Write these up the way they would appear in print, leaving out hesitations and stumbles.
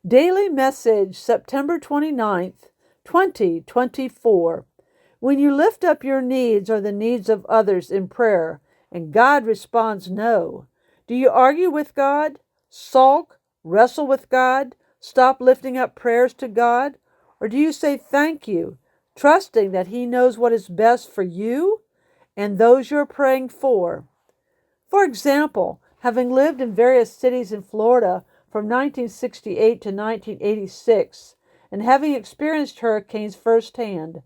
Daily Message, September 29th, 2024. When you lift up your needs or the needs of others in prayer, and God responds no, do you argue with God, sulk, wrestle with God, stop lifting up prayers to God? Or do you say thank you, trusting that He knows what is best for you and those you're praying for? For example, having lived in various cities in Florida from 1968 to 1986, and having experienced hurricanes firsthand,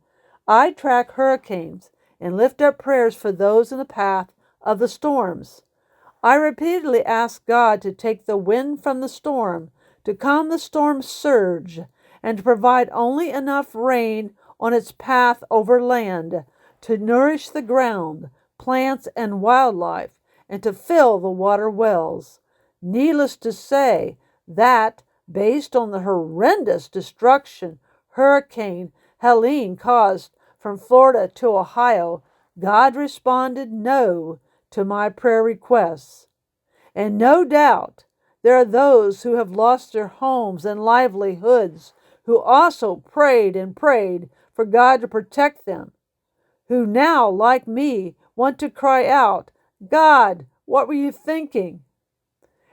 I track hurricanes and lift up prayers for those in the path of the storms. I repeatedly ask God to take the wind from the storm, to calm the storm's surge, and to provide only enough rain on its path over land to nourish the ground, plants, and wildlife, and to fill the water wells. Needless to say that, based on the horrendous destruction Hurricane Helene caused from Florida to Ohio, God responded no to my prayer requests. And no doubt there are those who have lost their homes and livelihoods who also prayed and prayed for God to protect them, who now, like me, want to cry out, God, what were you thinking?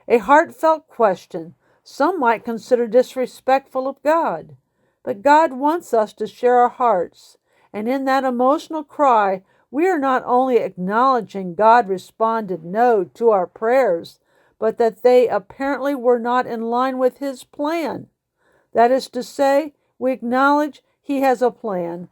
A heartfelt question some might consider disrespectful of God. But God wants us to share our hearts, and in that emotional cry, we are not only acknowledging God responded no to our prayers, but that they apparently were not in line with His plan. That is to say, we acknowledge He has a plan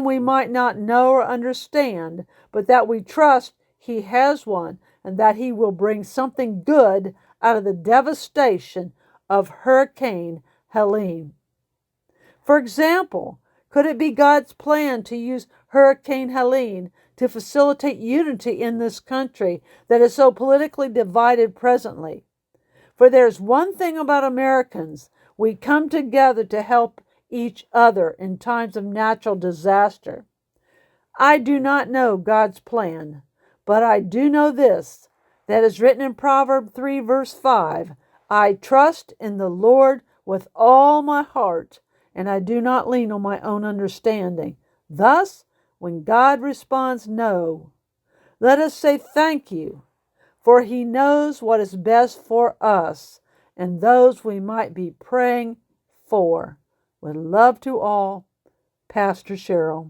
we might not know or understand, but that we trust He has one, and that He will bring something good out of the devastation of Hurricane Helene. For example, could it be God's plan to use Hurricane Helene to facilitate unity in this country that is so politically divided presently? For there's one thing about Americans, we come together to help each other in times of natural disaster. I do not know God's plan, but I do know this, that is written in Proverb 3 verse 5, I trust in the Lord with all my heart, and I do not lean on my own understanding. Thus, when God responds no, let us say thank you, for He knows what is best for us and those we might be praying for. With love to all, Pastor Cheryl.